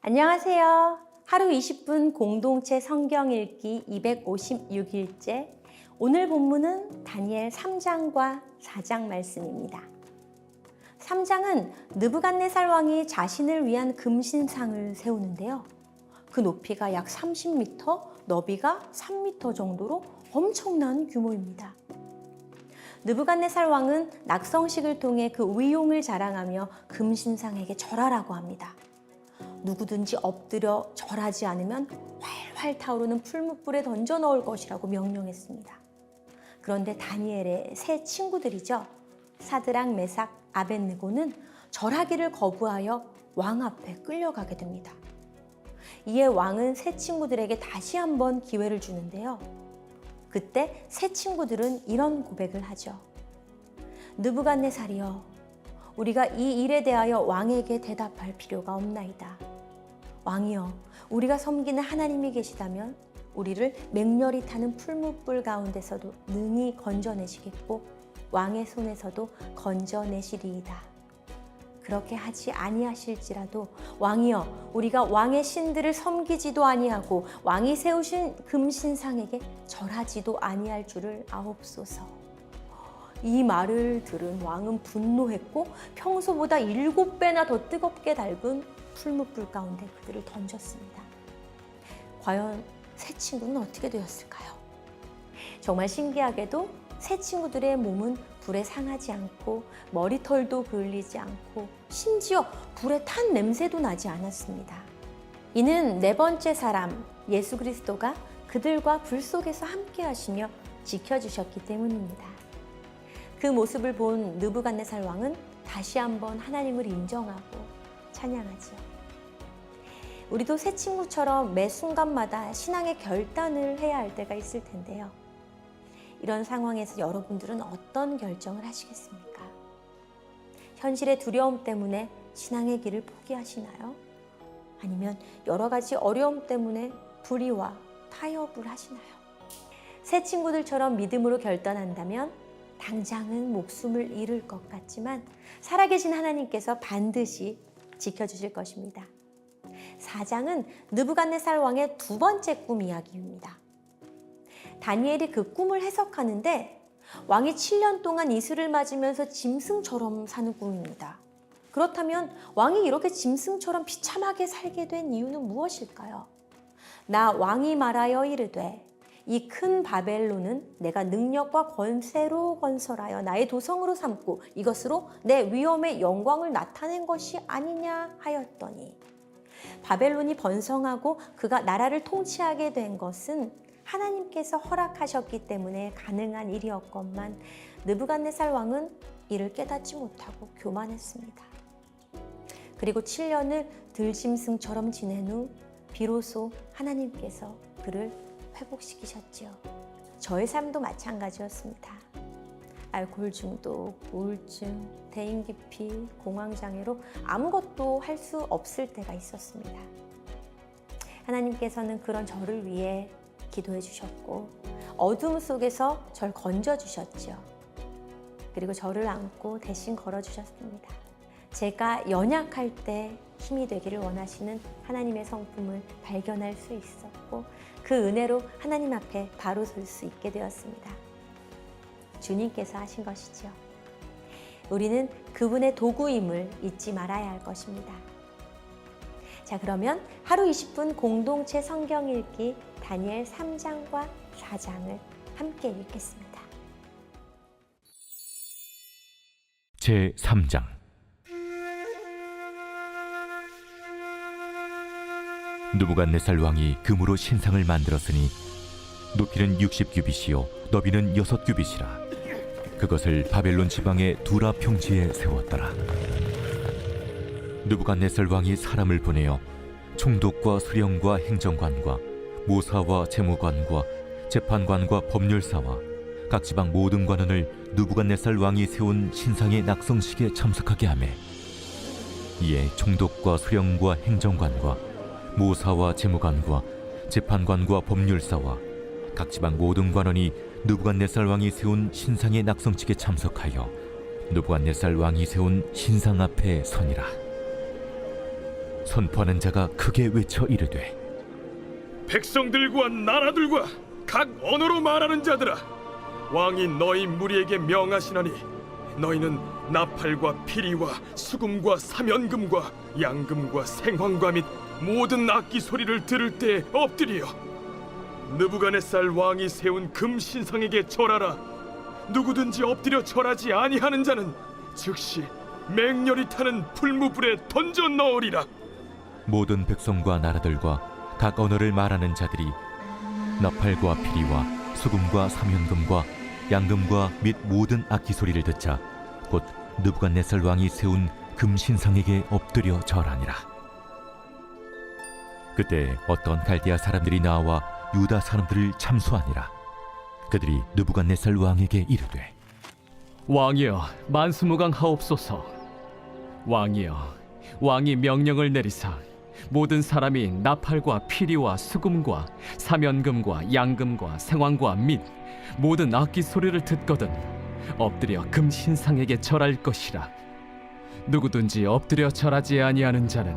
안녕하세요. 하루 20분 공동체 성경 읽기 256일째. 오늘 본문은 다니엘 3장과 4장 말씀입니다. 3장은 느부갓네살 왕이 자신을 위한 금신상을 세우는데요. 그 높이가 약 30m, 너비가 3m 정도로 엄청난 규모입니다. 느부갓네살 왕은 낙성식을 통해 그 위용을 자랑하며 금신상에게 절하라고 합니다. 누구든지 엎드려 절하지 않으면 활활 타오르는 풀무불에 던져 넣을 것이라고 명령했습니다. 그런데 다니엘의 세 친구들이죠. 사드락, 메삭, 아벳느고는 절하기를 거부하여 왕 앞에 끌려가게 됩니다. 이에 왕은 세 친구들에게 다시 한번 기회를 주는데요. 그때 세 친구들은 이런 고백을 하죠. 느부갓네살이여, 우리가 이 일에 대하여 왕에게 대답할 필요가 없나이다. 왕이여, 우리가 섬기는 하나님이 계시다면 우리를 맹렬히 타는 풀무불 가운데서도 능히 건져내시겠고 왕의 손에서도 건져내시리이다. 그렇게 하지 아니하실지라도 왕이여, 우리가 왕의 신들을 섬기지도 아니하고 왕이 세우신 금신상에게 절하지도 아니할 줄을 아옵소서. 이 말을 들은 왕은 분노했고 평소보다 7배나 더 뜨겁게 달군 풀무불 가운데 그들을 던졌습니다. 과연 세 친구는 어떻게 되었을까요? 정말 신기하게도 세 친구들의 몸은 불에 상하지 않고 머리털도 그을리지 않고 심지어 불에 탄 냄새도 나지 않았습니다. 이는 네 번째 사람 예수 그리스도가 그들과 불 속에서 함께 하시며 지켜주셨기 때문입니다. 그 모습을 본 느부갓네살 왕은 다시 한번 하나님을 인정하고 찬양하죠. 우리도 새 친구처럼 매 순간마다 신앙의 결단을 해야 할 때가 있을 텐데요. 이런 상황에서 여러분들은 어떤 결정을 하시겠습니까? 현실의 두려움 때문에 신앙의 길을 포기하시나요? 아니면 여러 가지 어려움 때문에 불의와 타협을 하시나요? 새 친구들처럼 믿음으로 결단한다면 당장은 목숨을 잃을 것 같지만 살아계신 하나님께서 반드시 지켜주실 것입니다. 4장은 느부갓네살 왕의 두 번째 꿈 이야기입니다. 다니엘이 그 꿈을 해석하는데 왕이 7년 동안 이슬을 맞으면서 짐승처럼 사는 꿈입니다. 그렇다면 왕이 이렇게 짐승처럼 비참하게 살게 된 이유는 무엇일까요? 나 왕이 말하여 이르되 이 큰 바벨론은 내가 능력과 권세로 건설하여 나의 도성으로 삼고 이것으로 내 위엄의 영광을 나타낸 것이 아니냐 하였더니, 바벨론이 번성하고 그가 나라를 통치하게 된 것은 하나님께서 허락하셨기 때문에 가능한 일이었건만 느부갓네살 왕은 이를 깨닫지 못하고 교만했습니다. 그리고 7년을 들짐승처럼 지낸 후 비로소 하나님께서 그를 회복시키셨지요. 저의 삶도 마찬가지였습니다. 알코올 중독, 우울증, 대인기피, 공황장애로 아무것도 할 수 없을 때가 있었습니다. 하나님께서는 그런 저를 위해 기도해 주셨고 어둠 속에서 절 건져 주셨죠. 그리고 저를 안고 대신 걸어 주셨습니다. 제가 연약할 때 힘이 되기를 원하시는 하나님의 성품을 발견할 수 있었고 그 은혜로 하나님 앞에 바로 설 수 있게 되었습니다. 주님께서 하신 것이죠. 우리는 그분의 도구임을 잊지 말아야 할 것입니다. 자, 그러면 하루 20분 공동체 성경 읽기 다니엘 3장과 4장을 함께 읽겠습니다. 제3장. 느부갓네살 왕이 금으로 신상을 만들었으니 높이는 60규빗이요 너비는 6규빗이라. 그것을 바벨론 지방의 두라 평지에 세웠더라. 느부갓네살 왕이 사람을 보내어 총독과 수령과 행정관과 모사와 재무관과 재판관과 법률사와 각 지방 모든 관원을 느부갓네살 왕이 세운 신상의 낙성식에 참석하게 하매, 이에 총독과 수령과 행정관과 모사와 재무관과 재판관과 법률사와 각 지방 모든 관원이 느부갓네살 왕이 세운 신상의 낙성식에 참석하여 느부갓네살 왕이 세운 신상 앞에 서니라. 선포하는 자가 크게 외쳐 이르되 백성들과 나라들과 각 언어로 말하는 자들아, 왕이 너희 무리에게 명하시나니 너희는 나팔과 피리와 수금과 사면금과 양금과 생황과 및 모든 악기 소리를 들을 때 엎드리어 느부갓네살 왕이 세운 금 신상에게 절하라. 누구든지 엎드려 절하지 아니하는 자는 즉시 맹렬히 타는 풀무불에 던져 넣으리라. 모든 백성과 나라들과 각 언어를 말하는 자들이 나팔과 피리와 수금과 사면금과 양금과 및 모든 악기 소리를 듣자 곧 느부갓네살 왕이 세운 금신상에게 엎드려 절하니라. 그때 어떤 갈대아 사람들이 나와 유다 사람들을 참수하니라. 그들이 느부갓네살 왕에게 이르되 왕이여, 만수무강하옵소서. 왕이여, 왕이 명령을 내리사 모든 사람이 나팔과 피리와 수금과 사면금과 양금과 생황과 및 모든 악기 소리를 듣거든 엎드려 금 신상에게 절할 것이라. 누구든지 엎드려 절하지 아니하는 자는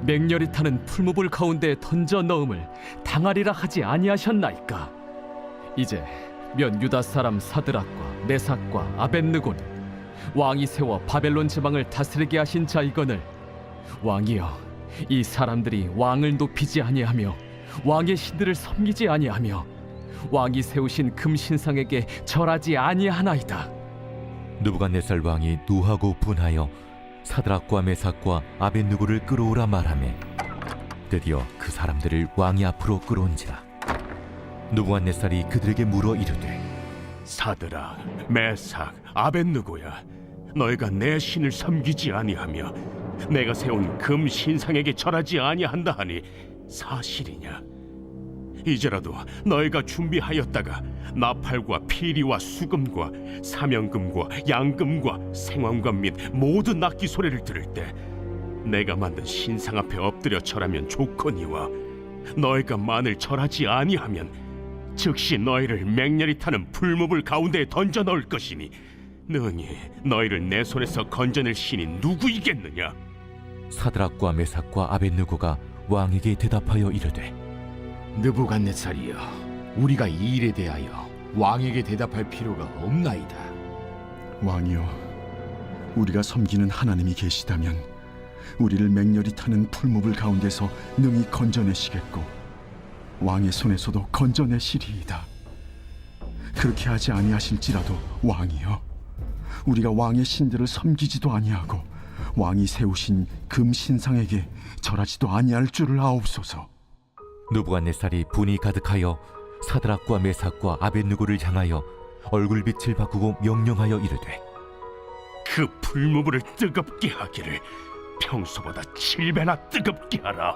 맹렬히 타는 풀무불 가운데 던져 넣음을 당하리라 하지 아니하셨나이까. 이제 면 유다 사람 사드락과 메삭과 아벳느고는 왕이 세워 바벨론 지방을 다스리게 하신 자이거늘 왕이여, 이 사람들이 왕을 높이지 아니하며 왕의 신들을 섬기지 아니하며 왕이 세우신 금신상에게 절하지 아니하나이다. 느부갓네살 왕이 노하고 분하여 사드락과 메삭과 아벳느고를 끌어오라 말하매 드디어 그 사람들을 왕이 앞으로 끌어온지라. 느부갓네살이 그들에게 물어 이르되 사드락, 메삭, 아벳느고야, 너희가 내 신을 섬기지 아니하며 내가 세운 금 신상에게 절하지 아니한다 하니 사실이냐? 이제라도 너희가 준비하였다가 나팔과 피리와 수금과 사면금과 양금과 생황과 및 모든 악기 소리를 들을 때 내가 만든 신상 앞에 엎드려 절하면 좋거니와 너희가 만일 절하지 아니하면 즉시 너희를 맹렬히 타는 풀무불 가운데에 던져 넣을 것이니 능히 너희를 내 손에서 건져낼 신이 누구이겠느냐? 사드락과 메삭과 아벳느고가 왕에게 대답하여 이르되 느부갓네살이여, 우리가 이 일에 대하여 왕에게 대답할 필요가 없나이다. 왕이여, 우리가 섬기는 하나님이 계시다면 우리를 맹렬히 타는 풀무불 가운데서 능히 건져내시겠고 왕의 손에서도 건져내시리이다. 그렇게 하지 아니하실지라도 왕이여, 우리가 왕의 신들을 섬기지도 아니하고 왕이 세우신 금 신상에게 절하지도 아니할 줄을 아옵소서. 느부갓네살이 분이 가득하여 사드락과 메삭과 아벳느고를 향하여 얼굴빛을 바꾸고 명령하여 이르되 그 풀무불을 뜨겁게 하기를 평소보다 7배나 뜨겁게 하라.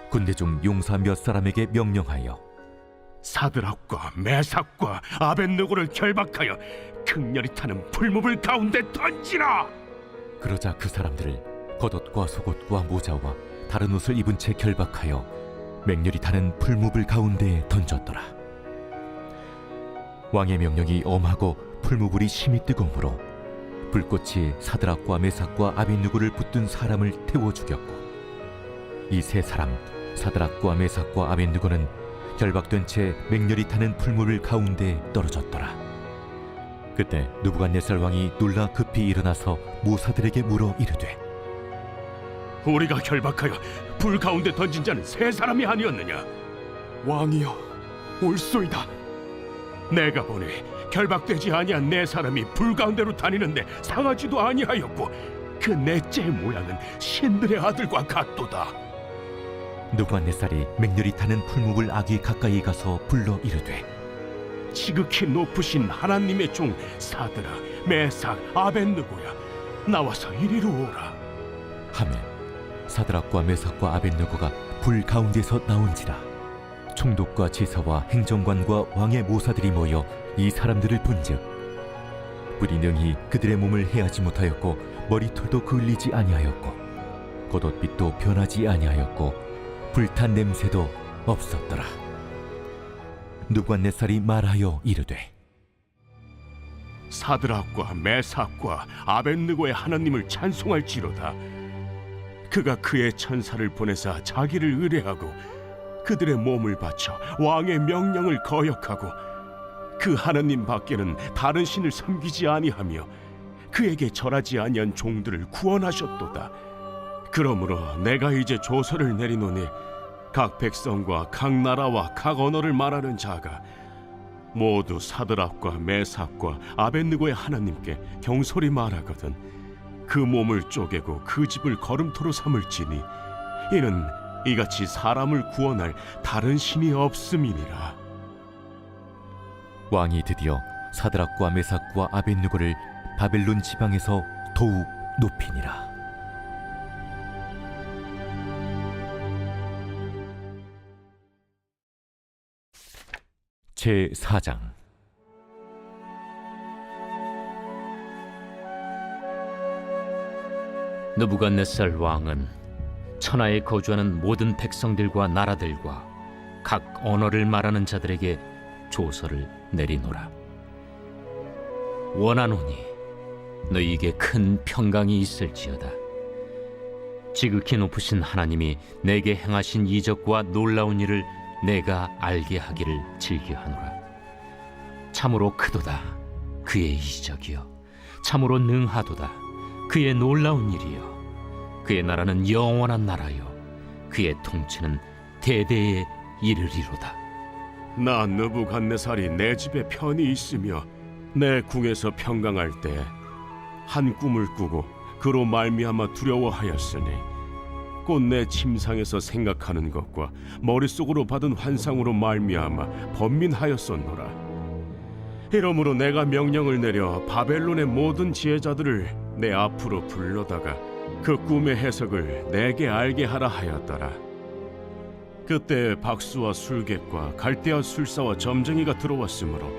군대 중 용사 몇 사람에게 명령하여 사드락과 메삭과 아벳느고를 결박하여 극렬히 타는 풀무불 가운데 던지라. 그러자 그 사람들을 겉옷과 속옷과 모자와 다른 옷을 입은 채 결박하여 맹렬히 타는 풀무불 가운데에 던졌더라. 왕의 명령이 엄하고 풀무불이 심히 뜨거우므로 불꽃이 사드락과 메삭과 아벳느고를 붙든 사람을 태워 죽였고 이 세 사람 사드락과 메삭과 아벳느고는 결박된 채 맹렬히 타는 풀무불 가운데에 떨어졌더라. 그때 느부갓네살 왕이 놀라 급히 일어나서 모사들에게 물어 이르되 우리가 결박하여 불 가운데 던진 자는 세 사람이 아니었느냐? 왕이여, 옳소이다. 내가 보니 결박되지 아니한 네 사람이 불 가운데로 다니는데 상하지도 아니하였고 그 넷째 모양은 신들의 아들과 같도다. 느부갓네살이 맹렬히 타는 풀무불 아귀 가까이 가서 불러 이르되 지극히 높으신 하나님의 종 사드락, 메삭, 아벳느고야, 나와서 이리로 오라. 하매 사드락과 메삭과 아벳느고가 불 가운데서 나온지라. 총독과 지사와 행정관과 왕의 모사들이 모여 이 사람들을 본즉 불이 능히 그들의 몸을 해하지 못하였고 머리털도 그을리지 아니하였고 겉옷빛도 변하지 아니하였고 불탄 냄새도 없었더라. 느부갓네살이 말하여 이르되 사드락과 메삭과 아벳느고의 하나님을 찬송할지로다. 그가 그의 천사를 보내사 자기를 의뢰하고 그들의 몸을 바쳐 왕의 명령을 거역하고 그 하나님 밖에는 다른 신을 섬기지 아니하며 그에게 절하지 아니한 종들을 구원하셨도다. 그러므로 내가 이제 조서를 내리노니 각 백성과 각 나라와 각 언어를 말하는 자가 모두 사드락과 메삭과 아벳느고의 하나님께 경솔히 말하거든 그 몸을 쪼개고 그 집을 거름토로 삼을지니 이는 이같이 사람을 구원할 다른 신이 없음이니라. 왕이 드디어 사드락과 메삭과 아벳느고를 바벨론 지방에서 더욱 높이니라. 제 4장. 느부갓네살 왕은 천하에 거주하는 모든 백성들과 나라들과 각 언어를 말하는 자들에게 조서를 내리노라. 원하노니 너희에게 큰 평강이 있을지어다. 지극히 높으신 하나님이 내게 행하신 이적과 놀라운 일을 내가 알게 하기를 즐겨하노라. 참으로 크도다 그의 이적이요 참으로 능하도다 그의 놀라운 일이요 그의 나라는 영원한 나라요 그의 통치는 대대에 이르리로다. 나 느부갓네살이 내 집에 편히 있으며 내 궁에서 평강할 때 한 꿈을 꾸고 그로 말미암아 두려워하였으니 곧 내 침상에서 생각하는 것과 머릿속으로 받은 환상으로 말미암아 번민하였었노라. 이러므로 내가 명령을 내려 바벨론의 모든 지혜자들을 내 앞으로 불러다가 그 꿈의 해석을 내게 알게 하라 하였더라. 그때 박수와 술객과 갈대아 술사와 점쟁이가 들어왔으므로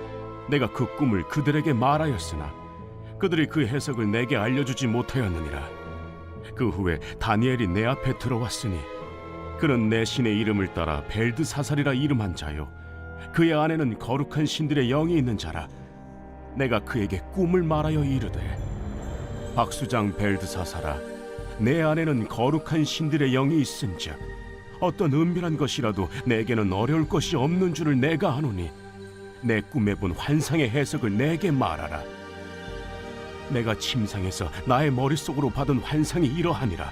내가 그 꿈을 그들에게 말하였으나 그들이 그 해석을 내게 알려주지 못하였느니라. 그 후에 다니엘이 내 앞에 들어왔으니 그는 내 신의 이름을 따라 벨드사살이라 이름한 자요 그의 안에는 거룩한 신들의 영이 있는 자라. 내가 그에게 꿈을 말하여 이르되 박수장 벨드사살아 내 안에는 거룩한 신들의 영이 있은즉 어떤 은밀한 것이라도 내게는 어려울 것이 없는 줄을 내가 아노니 내 꿈에 본 환상의 해석을 내게 말하라. 내가 침상에서 나의 머릿속으로 받은 환상이 이러하니라.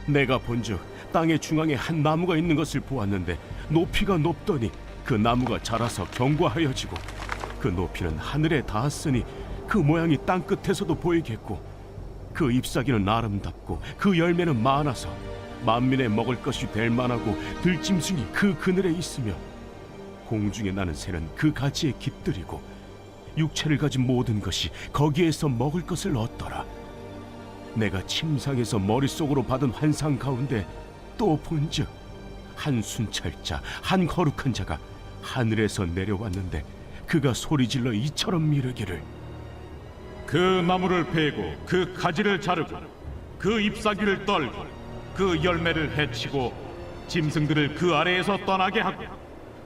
내가 본즉 땅의 중앙에 한 나무가 있는 것을 보았는데 높이가 높더니 그 나무가 자라서 견고하여지고 그 높이는 하늘에 닿았으니 그 모양이 땅 끝에서도 보이겠고 그 잎사귀는 아름답고 그 열매는 많아서 만민의 먹을 것이 될 만하고 들짐승이 그 그늘에 있으며 공중에 나는 새는 그 가지에 깃들이고 육체를 가진 모든 것이 거기에서 먹을 것을 얻더라. 내가 침상에서 머릿속으로 받은 환상 가운데 또 본즉 한 순찰자 한 거룩한 자가 하늘에서 내려왔는데 그가 소리질러 이처럼 이르기를 그 나무를 베고 그 가지를 자르고 그 잎사귀를 떨고 그 열매를 해치고 짐승들을 그 아래에서 떠나게 하고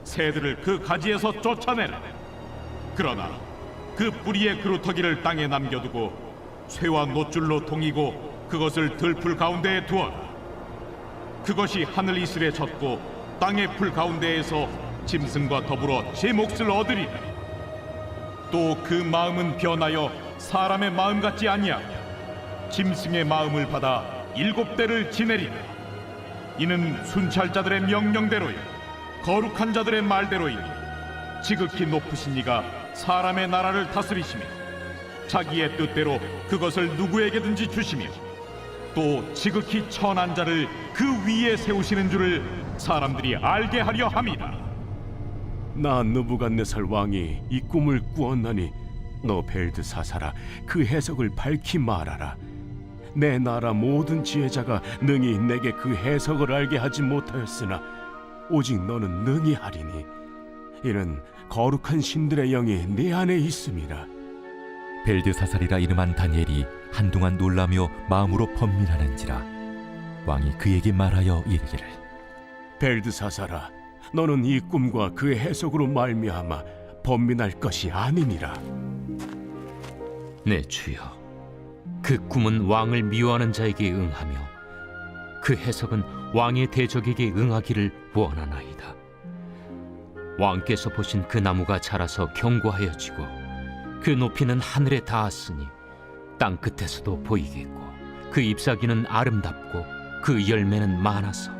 새들을 그 가지에서 쫓아내라. 그러나 그 뿌리의 그루터기를 땅에 남겨두고 쇠와 노줄로 동이고 그것을 들풀 가운데에 두어라. 그것이 하늘 이슬에 젖고 땅의 풀 가운데에서 짐승과 더불어 제 몫을 얻으리라. 또 그 마음은 변하여 사람의 마음 같지 아니하며 짐승의 마음을 받아 7대를 지내리라. 이는 순찰자들의 명령대로요 거룩한 자들의 말대로이니 지극히 높으신 이가 사람의 나라를 다스리시며 자기의 뜻대로 그것을 누구에게든지 주시며 또 지극히 천한 자를 그 위에 세우시는 줄을 사람들이 알게 하려 함이라. 나 느부갓네살 왕이 이 꿈을 꾸었나니 너 벨드사살아 그 해석을 밝히 말하라. 내 나라 모든 지혜자가 능히 내게 그 해석을 알게 하지 못하였으나 오직 너는 능히 하리니 이는 거룩한 신들의 영이 네 안에 있음이라. 벨드사살이라 이름한 다니엘이 한동안 놀라며 마음으로 번민하는지라. 왕이 그에게 말하여 이르기를 벨드사살아 너는 이 꿈과 그의 해석으로 말미암아 번민할 것이 아니니라. 내 주여 그 꿈은 왕을 미워하는 자에게 응하며 그 해석은 왕의 대적에게 응하기를 원하나이다. 왕께서 보신 그 나무가 자라서 견고하여지고 그 높이는 하늘에 닿았으니 땅 끝에서도 보이겠고 그 잎사귀는 아름답고 그 열매는 많아서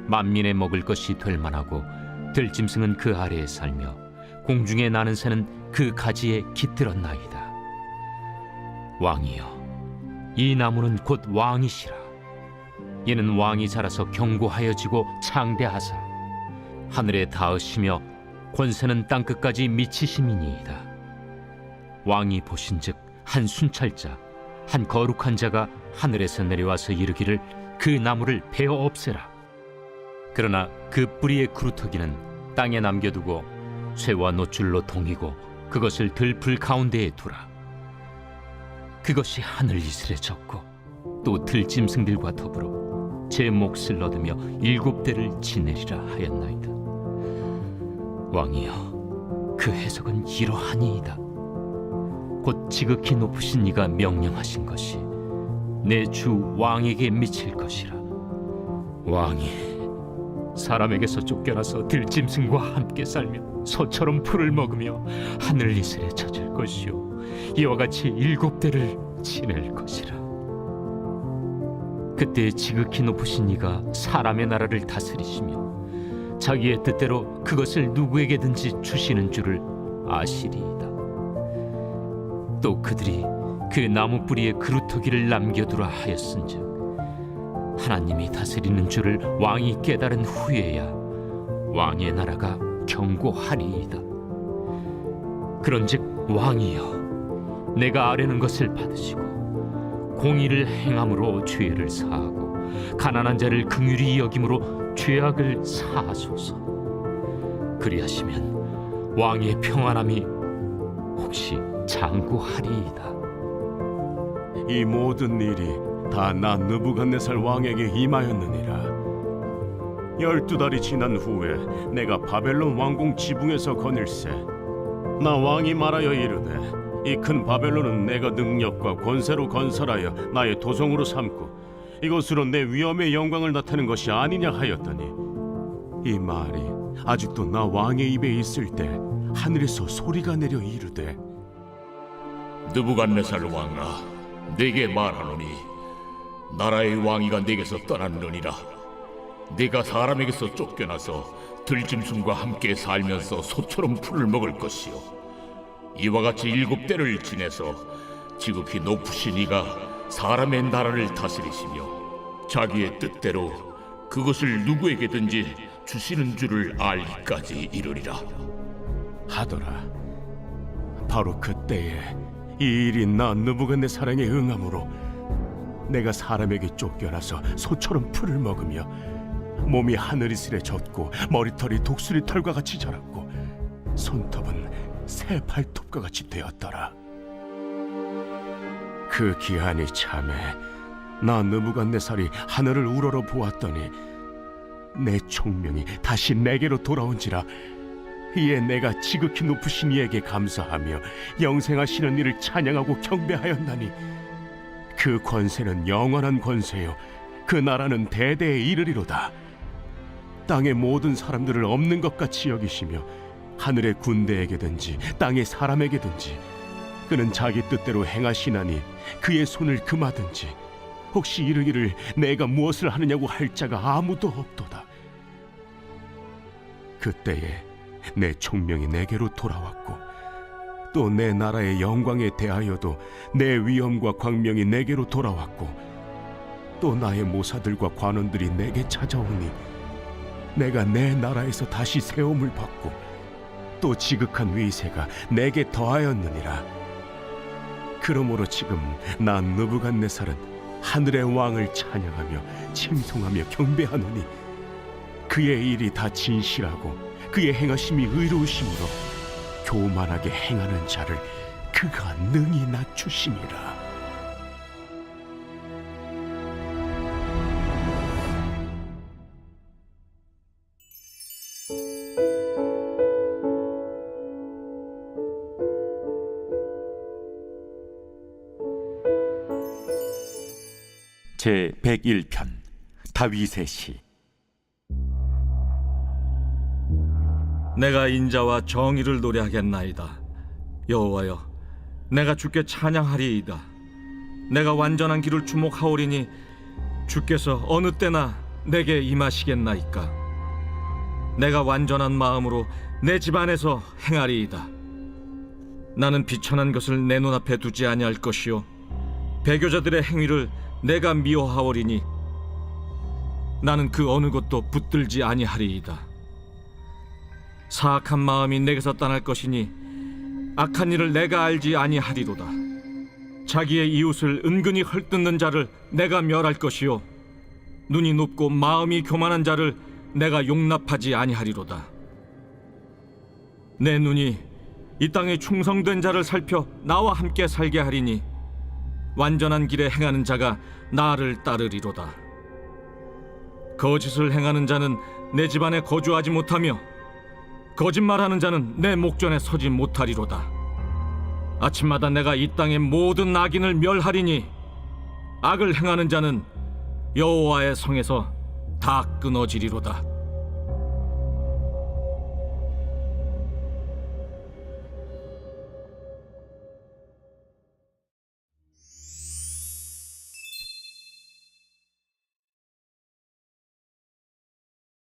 만민의 먹을 것이 될 만하고 들짐승은 그 아래에 살며 공중에 나는 새는 그 가지에 깃들었나이다. 왕이여, 이 나무는 곧 왕이시라. 이는 왕이 자라서 견고하여지고 창대하사 하늘에 닿으시며 권세는 땅끝까지 미치심이니이다. 왕이 보신즉 한 순찰자, 한 거룩한 자가 하늘에서 내려와서 이르기를 그 나무를 베어 없애라. 그러나 그 뿌리의 그루터기는 땅에 남겨두고 쇠와 노줄로 동이고 그것을 들풀 가운데에 두라. 그것이 하늘 이슬에 젖고 또 들짐승들과 더불어 제 몫을 얻으며 7대를 지내리라 하였나이다. 왕이여, 그 해석은 이러하니이다. 곧 지극히 높으신 이가 명령하신 것이 내 주 왕에게 미칠 것이라. 왕이 사람에게서 쫓겨나서 들짐승과 함께 살며 소처럼 풀을 먹으며 하늘 이슬에 젖을 것이요 이와 같이 7대를 지낼 것이라. 그때 지극히 높으신 이가 사람의 나라를 다스리시며 자기의 뜻대로 그것을 누구에게든지 주시는 줄을 아시리이다. 또 그들이 그 나무 뿌리에 그루터기를 남겨두라 하였은즉 하나님이 다스리는 줄을 왕이 깨달은 후에야 왕의 나라가 견고하리이다. 그런즉 왕이여, 내가 아뢰는 것을 받으시고 공의를 행함으로 죄를 사하고 가난한 자를 긍휼히 여김으로 죄악을 사하소서. 그리하시면 왕의 평안함이 혹시 장구하리이다. 이 모든 일이 다 나 느부갓네살 왕에게 임하였느니라. 12달이 지난 후에 내가 바벨론 왕궁 지붕에서 거닐세 나 왕이 말하여 이르되 이 큰 바벨론은 내가 능력과 권세로 건설하여 나의 도성으로 삼고 이것으로 내 위엄의 영광을 나타낸 것이 아니냐 하였더니 이 말이 아직도 나 왕의 입에 있을 때 하늘에서 소리가 내려 이르되 느부갓네살 왕아, 네게 말하노니 나라의 왕위가 네게서 떠났느니라. 네가 사람에게서 쫓겨나서 들짐승과 함께 살면서 소처럼 풀을 먹을 것이요 이와 같이 7대를 지내서 지극히 높으신 이가 사람의 나라를 다스리시며 자기의 뜻대로 그것을 누구에게든지 주시는 줄을 알기까지 이르리라 하더라. 바로 그때에 이 일이 나 느부갓네살에게 응함으로 내가 사람에게 쫓겨나서 소처럼 풀을 먹으며 몸이 하늘이슬에 젖고 머리털이 독수리 털과 같이 자랐고 손톱은 새 발톱과 같이 되었더라. 그 기한이 참에 나 느부갓네살이 하늘을 우러러 보았더니 내 총명이 다시 내게로 돌아온지라. 이에 내가 지극히 높으신 이에게 감사하며 영생하시는 이를 찬양하고 경배하였나니 그 권세는 영원한 권세요 그 나라는 대대에 이르리로다. 땅의 모든 사람들을 없는 것 같이 여기시며 하늘의 군대에게든지 땅의 사람에게든지 그는 자기 뜻대로 행하시나니 그의 손을 금하든지 혹시 이르기를 내가 무엇을 하느냐고 할 자가 아무도 없도다. 그때에 내 총명이 내게로 돌아왔고 또 내 나라의 영광에 대하여도 내 위엄과 광명이 내게로 돌아왔고 또 나의 모사들과 관원들이 내게 찾아오니 내가 내 나라에서 다시 세움을 받고 또 지극한 위세가 내게 더하였느니라. 그러므로 지금 난 느부갓네살은 하늘의 왕을 찬양하며 칭송하며 경배하노니 그의 일이 다 진실하고 그의 행하심이 의로우심으로 교만하게 행하는 자를 그가 능히 낮추심이라. 제 101편 다윗의 시. 내가 인자와 정의를 노래하겠나이다. 여호와여, 내가 주께 찬양하리이다. 내가 완전한 길을 주목하오리니 주께서 어느 때나 내게 임하시겠나이까. 내가 완전한 마음으로 내 집 안에서 행하리이다. 나는 비천한 것을 내 눈앞에 두지 아니할 것이요 배교자들의 행위를 내가 미워하오리니 나는 그 어느 것도 붙들지 아니하리이다. 사악한 마음이 내게서 떠날 것이니 악한 일을 내가 알지 아니하리로다. 자기의 이웃을 은근히 헐뜯는 자를 내가 멸할 것이요 눈이 높고 마음이 교만한 자를 내가 용납하지 아니하리로다. 내 눈이 이 땅에 충성된 자를 살펴 나와 함께 살게 하리니 완전한 길에 행하는 자가 나를 따르리로다. 거짓을 행하는 자는 내 집안에 거주하지 못하며 거짓말하는 자는 내 목전에 서지 못하리로다. 아침마다 내가 이 땅의 모든 악인을 멸하리니 악을 행하는 자는 여호와의 성에서 다 끊어지리로다.